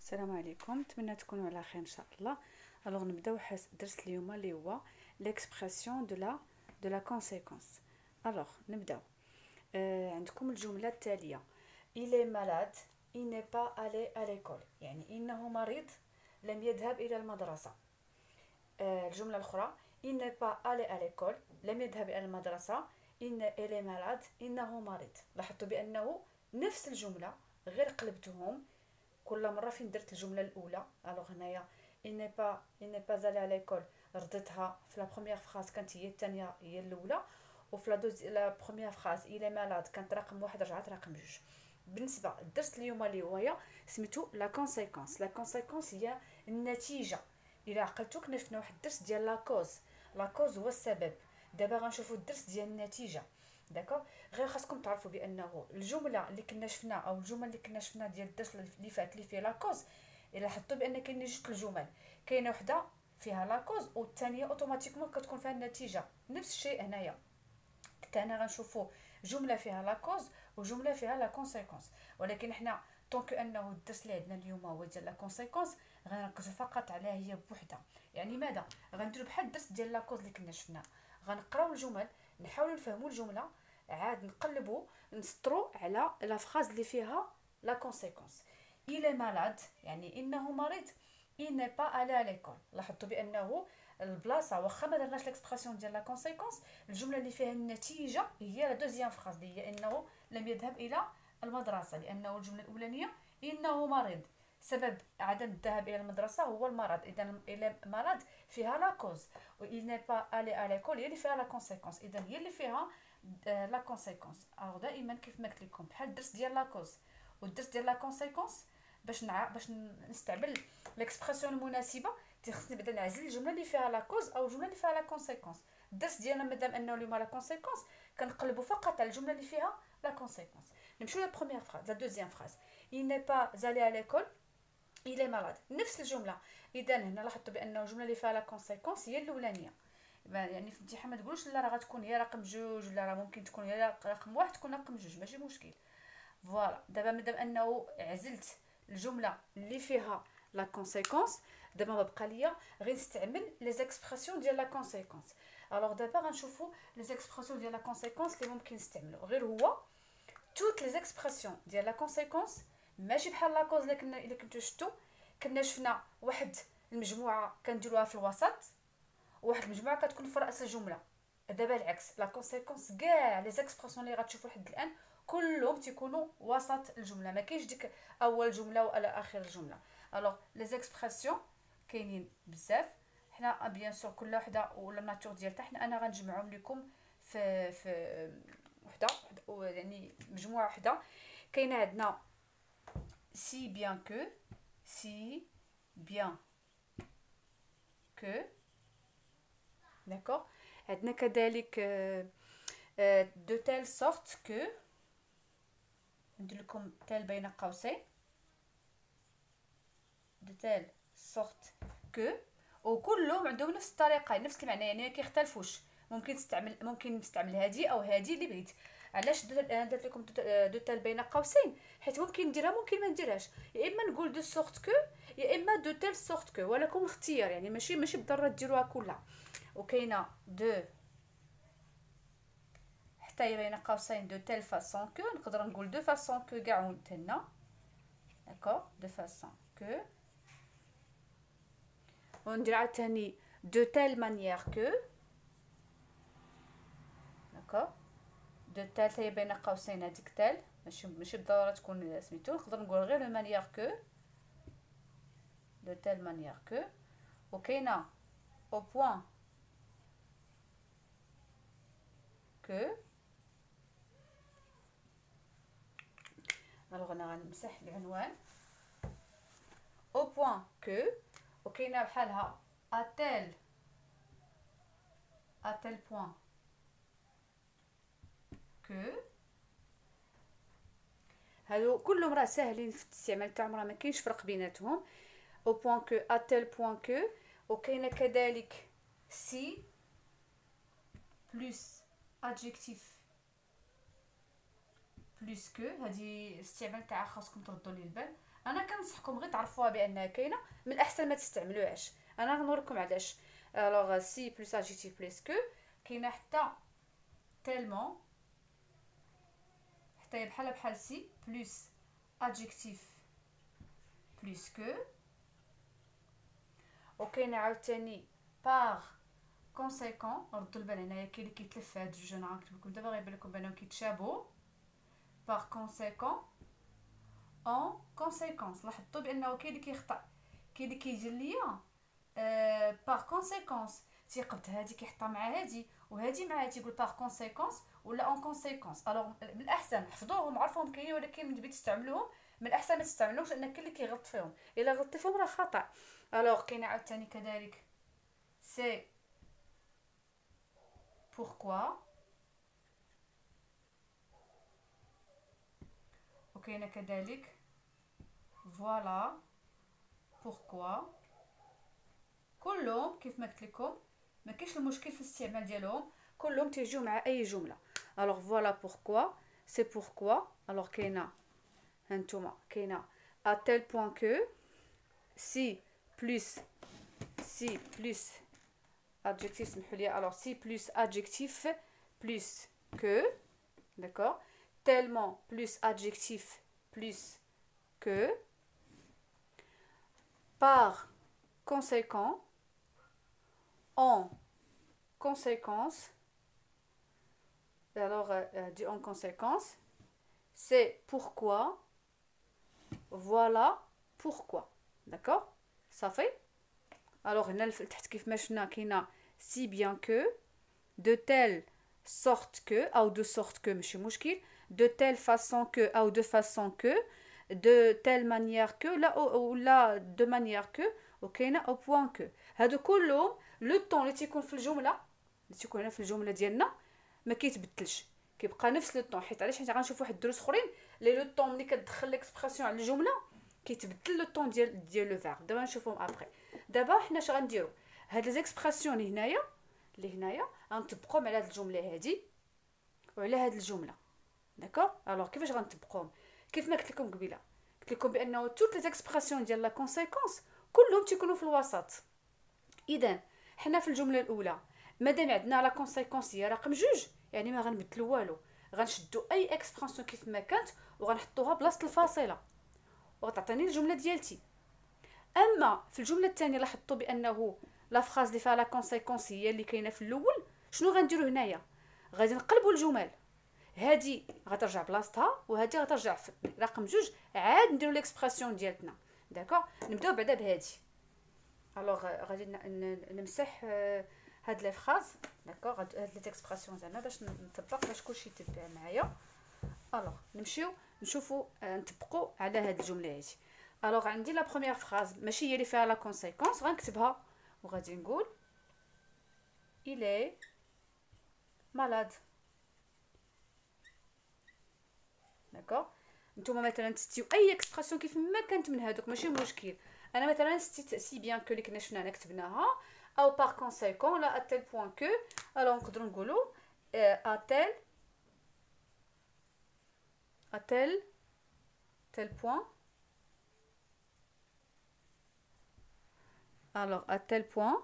السلام عليكم، نتمنى تكونوا على خير ان شاء الله. الوغ نبداو درس اليوم اللي هو ليكسبرسيون دو لا كونسيكونس. الوغ نبداو. عندكم الجمله التاليه: il est malade, il n'est pas allé à l'école، يعني انه مريض لم يذهب الى المدرسه. الجمله الاخرى: il n'est pas allé à l'école، لم يذهب الى المدرسه. il est malade، انه مريض. لاحظتوا بانه نفس الجمله غير قلبتهم كل مره فين درت الجمله الاولى. الوغ هنايا il n'est pas allé à l'école ردتها في لا بروميير فراز، كانت هي الثانيه هي الاولى، وفي لا بروميير فراز il est malade كانت رقم واحد رجعت رقم جوج. بالنسبه للدرس اليوم اللي هو سميتو لا كونسيكونس. لا كونسيكونس هي النتيجه. الى عقلتو كنا شفنا واحد الدرس ديال لا كوز هو السبب. دابا غنشوفوا الدرس ديال النتيجه. داكوغ، غير خاصكم تعرفوا بانه الجمله اللي كنا شفنا او الجمل اللي كنا شفنا ديال الدرس اللي فات اللي فيه لاكوز، الا لاحظتوا بان كاين جوج الجمل، كاينه وحده فيها لاكوز والثانيه اوتوماتيكمون كتكون فيها النتيجه. نفس الشيء هنايا حتى انا غنشوفوا جمله فيها لاكوز وجمله فيها لا كونسيكونس، ولكن حنا طونك انه الدرس اللي عندنا اليوم هو ديال لا كونسيكونس غنركزوا فقط عليها هي بوحدها. يعني ماذا غنديروا بحال الدرس ديال لاكوز اللي كنا شفنا، غنقراو الجمل نحاولوا نفهموا الجمله، عاد نقلبوا نسطروا على لا فراز اللي فيها لا كونسيكونس. il est malade يعني انه مريض، il n'est pas allé à l'école. لاحظتوا بانه البلاصه واخا ما درناش ليكسبرسيون ديال لا كونسيكونس، الجمله اللي فيها النتيجه هي لا دوزيام فراز اللي هي انه لم يذهب الى المدرسه، لانه الجمله الاولانيه انه مريض، سبب عدم الذهاب الى المدرسه هو المرض. اذا الى مرض فيها لا كوز، و il n'est pas allé à l'école هي اللي فيها لا كونسيكونس، اذا هي اللي فيها لا كونسيكونس. الوغ دائما كيف ما قلت لكم بحال الدرس ديال لا كوز والدرس ديال لا كونسيكونس، باش نستعمل ليكسبرسيون المناسبه خصني بدا نعزل الجمله اللي فيها لا كوز او الجمله اللي فيها لا كونسيكونس. الدرس ديالنا مادام انه اليوم لا كونسيكونس كنقلبوا فقط على الجمله اللي فيها لا كونسيكونس. نمشيو لا بروميير فراز، لا دوزيام فراز: il n'est pas allé à l'école il est malade. نفس الجمله. اذا هنا لاحظتوا بانه الجمله اللي فيها لا كونسيكونس هي الاولانيه. يعني في الامتحان ما تقولوش لا راه غتكون هي رقم جوج، ولا راه ممكن تكون هي رقم واحد تكون رقم جوج، ماشي مشكل. فوالا، دابا مادام انه عزلت الجمله اللي فيها لا كونسيكونس، دابا ما بقى ليا غير نستعمل لي زيكسبرسيون ديال لا كونسيكونس. الوغ دابا غنشوفوا لي زيكسبرسيون ديال لا كونسيكونس اللي ممكن نستعملو. غير هو توت لي زيكسبرسيون ديال لا كونسيكونس ماشي بحال لا كوز اللي كنتو شفتو. كنا شفنا واحد المجموعه كنديروها في الوسط، وواحد المجموعه كتكون في راس الجمله. دابا العكس، لا كونسيكونس كاع لي زيكسبرسيون اللي غتشوفوا لحد الان كلهم تيكونوا وسط الجمله، ما كاينش ديك اول جمله ولا اخر الجمله. الوغ لي زيكسبرسيون كاينين بزاف، حنا بيان سور كل وحده ولا الناتور ديالها حنا انا غنجمعهم لكم في وحده يعني مجموعه وحده. كاينه عندنا si bien que d'accord. عندنا كذلك de telle sorte que، ندير لكم تال بين قوسين، de telle sorte que، وكلهم عندهم نفس الطريقه نفس المعنى، يعني ما كيختلفوش. ممكن نستعمل هذه او هذه اللي بغيت. علاش درت لكم دو تال بين قوسين؟ حيت ممكن نديرها ممكن ما نديرهاش، يا اما نقول دو سورت كو يا اما دو تال سورت كو، ولكم اختيار، يعني ماشي بالضروره ديروها كلها. وكاينه دو حتى هي بين قوسين دو تال فاسون كو، نقدر نقول دو فاسون كو كاع هنا، داكوغ، دو فاسون كو. وندير عاوتاني دو تال مانيير كو، داكوغ، دو تال هي بين قوسين هذيك تال، ماشي بالضروره تكون سميتو، نقدر نقول غير لو مانيير كو، دو تال مانيير كو. وكاينه او بوين كو. الوغ انا غنمسح العنوان او بوين كو. وكاينه بحالها اتيل بوين كو. هادو كلهم راه ساهلين في الاستعمال تاعهم، راه ما كاينش فرق بيناتهم. او بوين كو، اتيل بوين كو. وكاينه كذلك سي بلس ادجكتيف بلس كو، هذه الاستعمال تاعها خاصكم تردوا لي البال. انا كنصحكم غير تعرفوها بانها كاينه، من الاحسن ما تستعملوهاش. انا غنوريكم علاش. الوغ سي بلس ادجيكتيف بلس كو كاينه حتى تيلمون، حتى هي بحال سي بلس ادجيكتيف بلس كو. وكاينه عاوتاني باغ كونسيكون. ردوا البال هنايا كاين اللي كيتلف هاد الجوج، انا غنكتب لكم دابا غيبان لكم بانهم كيتشابهوا. باغ كونسيكون اون كونسيكونس. لاحظتوا بانه كاين اللي كيخطا، كاين اللي كيجي ليا باغ كونسيكونس تيقبض هادي كيحطها مع هادي وهادي مع هادي يقول باغ كونسيكونس ولا اون كونسيكونس. الوغ من الاحسن حفظوهم عرفوهم كاينين، ولكن ملي تستعملوهم من الاحسن ما تستعملوش، لان كاين اللي كيغلط فيهم. الا غلطتي فيهم راه خطا. الوغ كاينه عاوتاني كذلك سي pourquoi. وكاينه كذلك voilà pourquoi. كلهم كيف ما قلت لكم ما كاينش المشكل في الاستعمال ديالهم، كلهم تيجيو مع اي جمله. الوغ voilà pourquoi c'est pourquoi. الوغ كاينه هانتوما كاينه à tel point que si plus adjectif سمحوا لي. alors si plus adjectif plus que, d'accord, tellement plus adjectif plus que, par conséquent, en conséquence. Alors dit en conséquence, c'est pourquoi, voilà pourquoi, d'accord, ça fait. alors هنا تحت كيف ما شفنا كاينه si bien que, de telle sorte que او de sorte que ماشي مشكل، de telle façon que او de façon que، de telle manière que لا de manière que، وكاينه au point que. هادو كلهم لو طون اللي تيكون في الجمله، اللي تيكون هنا في الجمله ديالنا ما كيتبدلش، كيبقى نفس لو طون. حيت علاش؟ حيت غنشوف واحد الدروس اخرين لي لو طون ملي كتدخل ليكسبرسيون على الجمله كيتبدل لو طون ديال لو فيرب. دابا نشوفهم ابري. دابا حنا اش غنديرو؟ هاد لي زيكسبرسيون اللي هنايا غنطبقوهم على هاد الجمله هادي وعلى هاد الجمله، داكوغ. الوغ كيفاش غنطبقوهم؟ كيف ما قلت لكم قبيله، قلت لكم بانه توت لي زيكسبرسيون ديال لا كونسيكونس كلهم تيكونوا في الوسط. اذا حنا في الجمله الاولى مادام عندنا لا كونسيكونس هي رقم جوج، يعني ما غنبدلو والو، غنشدو اي اكسبرسيون كيف ما كانت وغنحطوها بلاصه الفاصله وغتعطيني الجمله ديالتي. اما في الجمله الثانيه لاحظتوا بانه لا فراز اللي فيها لا كونسيكونس هي اللي كاينه في الاول. شنو غنديروا هنايا؟ غادي نقلبوا الجمل، هذه غترجع بلاصتها وهذه غترجع في رقم جوج، عاد نديروا ليكسبرسيون ديالتنا، داكوغ. نبداو بعدا بهذه. الوغ غادي نمسح هاد لي فراز، داكوغ، هاد لي اكسبرسيون زعما باش نطبق، باش كلشي يتبع معايا. الوغ نمشيو نشوفوا نطبقوا على هاد الجمله هذه. الوغ عندي لا بروميير فراز ماشي هي اللي فيها لا كونسيكونس، غنكتبها وغادي نقول il est malade، داكوغ. نتوما مثلا تستيو اي اكسبرسيون كيف ما كانت من هذوك ماشي مشكل. انا مثلا ستيت سي بيان كو اللي كنا شفنا كتبناها، او بار كونسيكون لا اتل بوين كو. الوغ نقدروا نقولوا اتل تل بوين. alors à tel point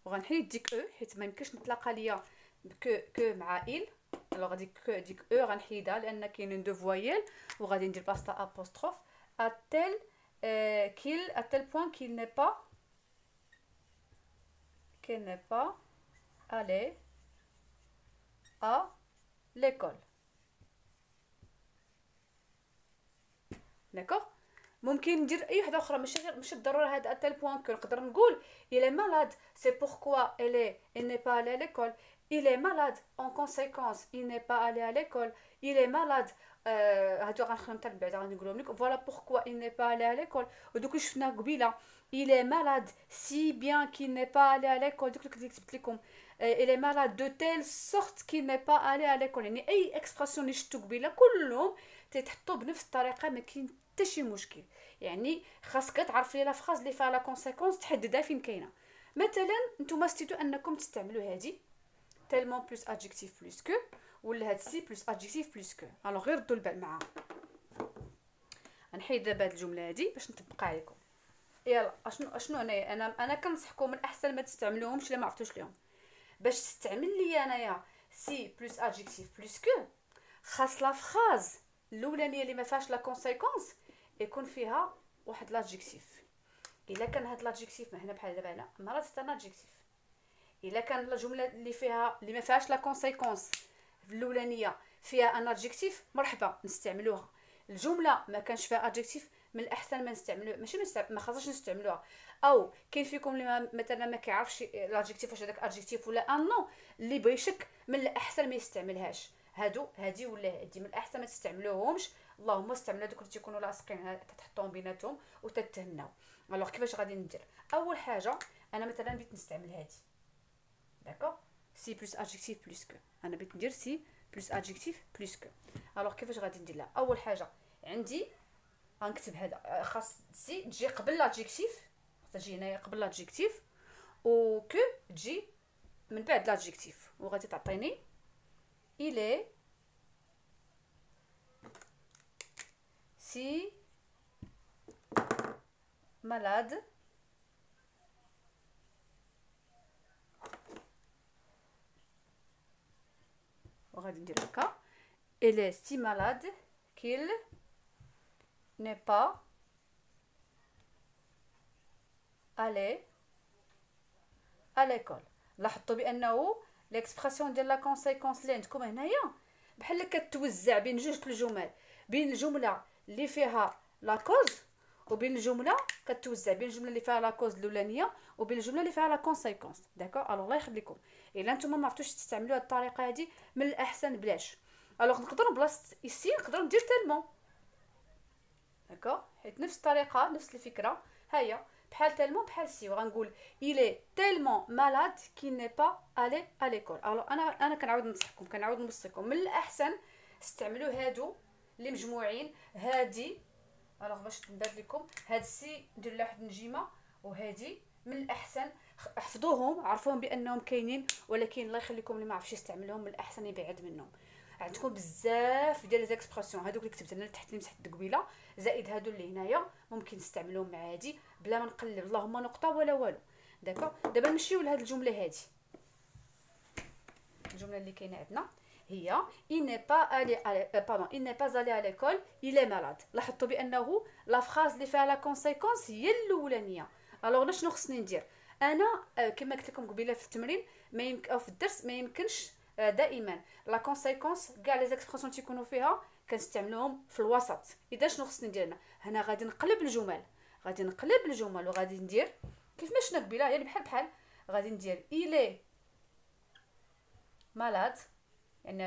وغنحيد ديك او حيت ما يمكنش نتلاقى ليا كو مع il. alors ديك او غنحيدها لان كاينين دو فويل، وغادي ندير باستا apostrophe à tel point qu'il n'est pas allé à l'école، داكوغ. ممكن ندير اي وحده اخرى، ماشي بالضروره هذا اتل بوين كو. نقدر نقول il est malade c'est pourquoi elle n'est pas allée à l'école. il est malade en conséquence il n'est pas allé à l'école. il est malade هادو غنخدم حتى بعدا غنقولهم لك voilà pourquoi il n'est pas allé à l'école. ودوك شفنا قبيله il est malade si bien qu'il n'est pas allé à l'école. دوك اللي كتبت لكم il est malade de telle sorte qu'il n'est pas allé à l'école. يعني اي اكسبرسيون اللي شفتو قبيله كلهم تيتحطوا بنفس الطريقه، ما كاين حتى شي مشكل. يعني خاصك تعرف لي لا فراز اللي فيها لا كونسيكونس تحددها فين كاينه. مثلا نتوما ستيتو انكم تستعملوا هذه tellement plus adjectif plus que، ولا هاد سي بلس ادجيكتيف بلس كو. الوغ غير ردوا البال معاها. غنحيد دابا هاد الجمله هادي باش نطبقها عليكم. يلا اشنو انا كنصحكم من الاحسن ما تستعملوهمش الا ما عرفتوش ليهم. باش تستعمل لي انايا سي بلس ادجيكتيف بلس كو، خاص لا فراز الاولانيه اللي ما فيهاش لا كونسيكونس يكون فيها واحد لادجيكتيف. الا كان هاد لادجيكتيف هنا بحال دابا هنا مرات حتى ادجيكتيف. الا كان الجمله اللي ما فيهاش لا كونسيكونس الاولانيه فيها ان ادجيكتيف، مرحبا نستعملوها. الجمله ما كانش فيها ادجيكتيف، من الاحسن ما نستعملوها، ماشي ما خاصناش نستعملوها. او كاين فيكم اللي مثلا ما كيعرفش لادجيكتيف واش هذاك ادجيكتيف ولا ان نو، اللي بغى يشك من الاحسن ما يستعملهاش. هادي ولا هادي من الاحسن ما تستعملوهمش. اللهم استعملوا دوك اللي تيكونوا لاصقين تحطوهم بيناتهم وتتهناو. الوغ كيفاش غادي ندير؟ اول حاجه انا مثلا بغيت نستعمل هادي، داكوغ، سي بلس ادجيكتيف بلس كو. انا بغيت ندير سي بلس ادجيكتيف بلس كو. الوغ كيفاش غادي ندير لها؟ اول حاجه عندي غنكتب هذا، خاص سي تجي قبل لادجيكتيف، تجي هنايا قبل لادجيكتيف، و كو تجي من بعد لادجيكتيف، وغادي تعطيني il est si malade وغادي ندير هكا il est si malade qu'il n'est pas allé à l'école. لاحظتوا بانه ليكسبرسيون ديال لا كونسيكونس اللي عندكم هنايا بحال كتوزع بين جوج الجمل، بين الجمله اللي فيها لا كوز وبين الجمله كتوزع بين الجمله اللي فيها لا كوز الاولانيه وبين الجمله اللي فيها لا كونسيكونس. داكوغ. الوغ الله يخليكم الا نتوما ما عرفتوش تستعملوا هذه الطريقه هذه، من الاحسن بلاش. الوغ نقدر بلاصه ايسي نقدر ندير تالمون، داكوغ، حيت نفس الطريقه نفس الفكره هي بحال تالمون بحال سي. وغنقول il est tellement malade qu'il n'est pas allé à l'école. alors انا كنعاود ننصحكم، كنعاود نوصيكم، من الاحسن استعملوا هادو اللي مجموعين. هادي الوغ باش نبان لكم، هاد سي ندير لها واحد النجيمه، وهادي من الاحسن احفظوهم، عرفوهم بانهم كاينين، ولكن الله يخليكم اللي ما عرفش يستعملهم من الاحسن يبعد منهم. عندكم بزاف ديال لي زيكسبرسيون، هادوك اللي كتبت انا تحت اللي مسحت قبيله زائد هادو اللي هنايا ممكن نستعملوهم مع هادي بلا ما نقلب اللهم نقطه ولا والو. داكوغ. دابا نمشيو لهاد الجمله هادي. الجمله اللي كاينه عندنا هي il n'est pas allé il n'est pas allé à l'école il est malade. لاحظتوا بانه لا فراز اللي فيها لا كونسيكونس هي الاولانيه. الوغ شنو خصني ندير؟ انا كما قلت لكم قبيله في التمرين او في الدرس، ما يمكنش دائما لا كونسيكونس كاع لي زيكسبرسيون تيكونوا فيها كنستعملوهم في الوسط. اذا شنو خصني ندير هنا؟ غادي نقلب الجمل، وغادي ندير كيف ما شفنا قبيله، يعني بحال غادي ندير il est malade، يعني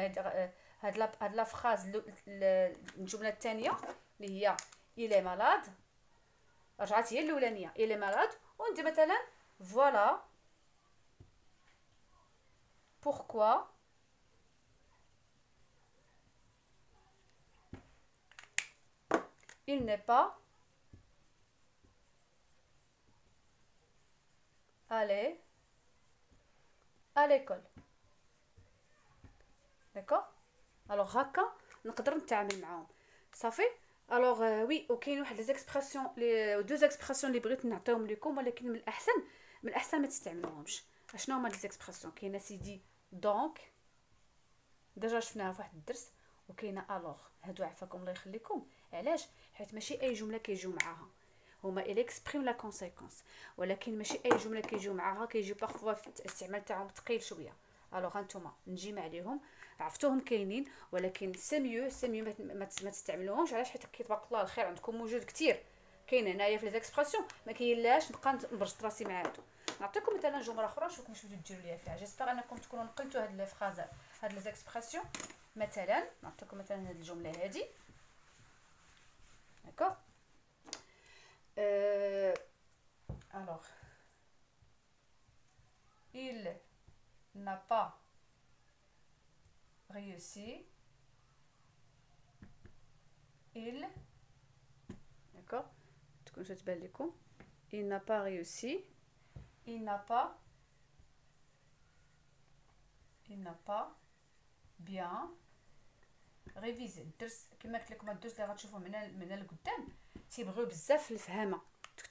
هاد لا فراز الجمله الثانيه اللي هي il est malade رجعت هي الاولانيه il est malade، وندير مثلا voilà pourquoi il n'est pas allé à l'école. داكوغ. الوغ هكا نقدر نتعامل معاهم صافي. الوغ وي، وكاين واحد لي زيكسبرسيون، لي دو زيكسبرسيون اللي بغيت نعطيهم لكم، ولكن من الاحسن ما تستعملوهمش. اشنو هما لي زيكسبرسيون؟ كاينه سيدي دونك، ديجا شفناها في واحد الدرس، وكاينه الوغ. هادو عفاكم الله يخليكم، علاش؟ حيت ماشي اي جمله كيجيو معاها، هما اكسبريم لا كونسيكونس، ولكن ماشي اي جمله كيجيو معاها، كيجيو بارفوا في الاستعمال تاعهم ثقيل شويه. الوغ هانتوما نجيم عليهم، عرفتوهم كاينين، ولكن سي ميو ما تستعملوهمش. علاش؟ حيت كيتبارك الله الخير عندكم موجود كثير كاين هنايا في لي زيكسبرسيون، ما كاينلاش نبقى نبرجط راسي مع هادو. نعطيكم مثلا جمله اخرى نشوفكم واش بديو ديروا ليها فيها. جيسبر انكم تكونوا نقلتوا هاد لي فراز، هاد لي زيكسبرسيون. مثلا نعطيكم مثلا هاد الجمله هادي، داكوغ. alors il n'a pas réussi, d'accord, تكون تبان لكم il n'a pas réussi, il n'a pas بيان ريفيزي. الدرس كما قلت لكم الدرس اللي غتشوفوه من القدام تيبغيو بزاف الفهامه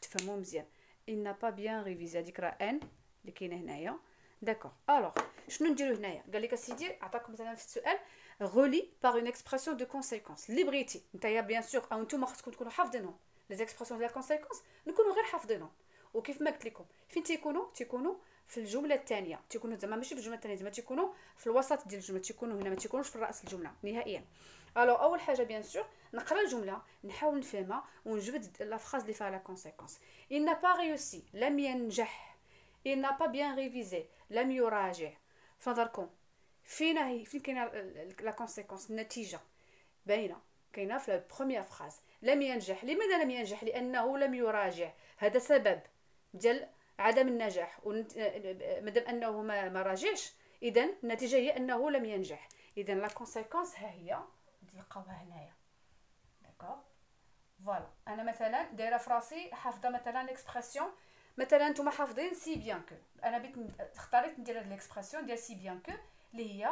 تفهموا مزيان. il n'a pas bien révisé هذيك راه ان اللي كاينه هنايا. داكوغ الوغ شنو نديرو هنايا؟ قال لك اسيدي عطاكم مثلا في السؤال غولي باغ اون اكسبرسيون دو كونسيكونس اللي بغيتي نتايا بيان سور او نتوما خاصكم تكونوا حافظينهم لي زيكسبرسيون ديال كونسيكونس نكونوا غير حافظينهم. وكيف ما قلت لكم فين تيكونوا في الجمله الثانيه، تيكونوا زعما ماشي في الجمله الثانيه، زعما تيكونوا في الوسط ديال الجمله، تيكونوا هنا ما تيكونوش في راس الجمله نهائيا. الو اول حاجه بيان سور نقرا الجمله نحاول نفهمها ونجبد لا فراز اللي فيها لا كونسيكونس. il n'a pas réussi لم ينجح. il n'a pas bien révisé لم يراجع. في نظركم فين كاينه لا كونسيكونس؟ النتيجه باينه كاينه في البروميير فراز. لم ينجح. لماذا لم ينجح؟ لانه لم يراجع. هذا سبب ديال عدم النجاح. مادام انه ما راجعش اذا النتيجه هي انه لم ينجح. اذا لا كونسيكونس ها هي تلقاوها هنايا. داكوغ فوالا. انا مثلا دايره في راسي حافظه مثلا ليكسبرسيون، مثلا نتوما حافظين سي بيان كو، انا بغيت اختاريت ندير هاد ليكسبرسيون ديال سي بيان كو اللي هي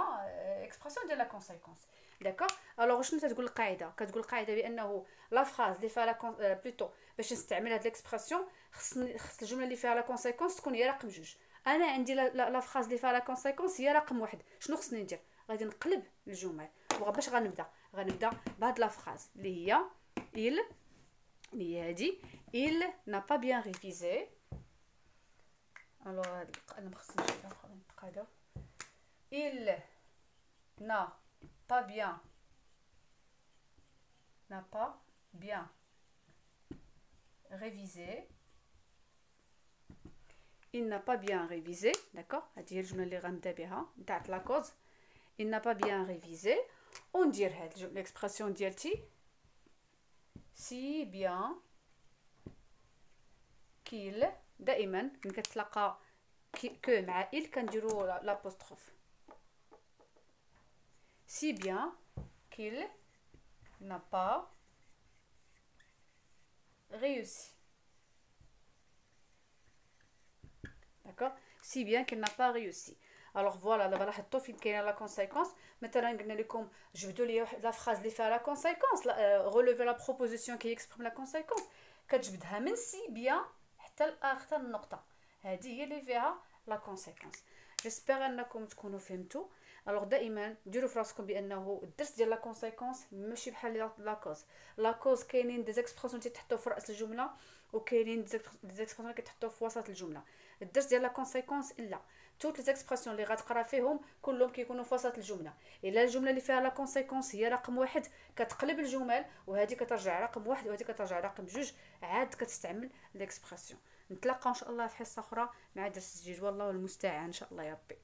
اكسبرسيون ديال لا كونسيكونس. داكوغ الوغ شنو تتقول القاعده؟ كتقول القاعده بانه لا فراز اللي فيها لا بلوتو باش نستعمل هاد ليكسبرسيون خص الجمله اللي فيها لا كونسيكونس تكون هي رقم جوج. انا عندي لا فراز اللي فيها لا كونسيكونس هي رقم واحد. شنو خصني ندير؟ غادي نقلب الجمل. باش غنبدا بهاد لا فراز اللي هي اللي هي هادي il n'a pas bien révisé. alors انا مخصني نشوفها في القاعده. il n'a pas bien révisé. il n'a pas bien révisé. d'accord هذه هي الجمله اللي غنبدا بها نتاع لا كوز. il n'a pas bien révisé. وندير هاد ليكسبرسيون ديالتي si bien qu'il. دائما ملي كتلاقى كو مع il كنديروا لابوستروف. si bien qu'il n'a pas réussi. d'accord si bien qu'il n'a pas réussi. alors voilà دابا لاحظتوا فين كاينه لا كونسيكونس. مثلا قلنا لكم جبدوا لي واحد لا فراز اللي فيها لا كونسيكونس ريليفي لا بروبوزيسيون كي اكسبريم لا كونسيكونس كتجبدها من سي بيان حتى لاخر النقطه. هذه هي اللي فيها لا كونسيكونس. جيسبر انكم تكونوا فهمتوا. الوغ دائما ديروا في راسكم بانه الدرس ديال لا كونسيكونس ماشي بحال لا كوز. لا كوز كاينين دي زيكسبرسيون تيتحطوا في راس الجمله وكاينين دي زيكسبرسيون كيتحطوا في وسط الجمله. الدرس ديال لا كونسيكونس الا توت لي زيكسبرسيون اللي غتقرا فيهم كلهم كيكونوا في وسط الجمله. الا الجمله اللي فيها لا كونسيكونس هي رقم واحد كتقلب الجمل وهذه كترجع رقم واحد وهذه كترجع رقم جوج عاد كتستعمل ليكسبرسيون. نتلاقاو ان شاء الله في حصه اخرى مع درس جديد والله المستعان ان شاء الله يا ربي.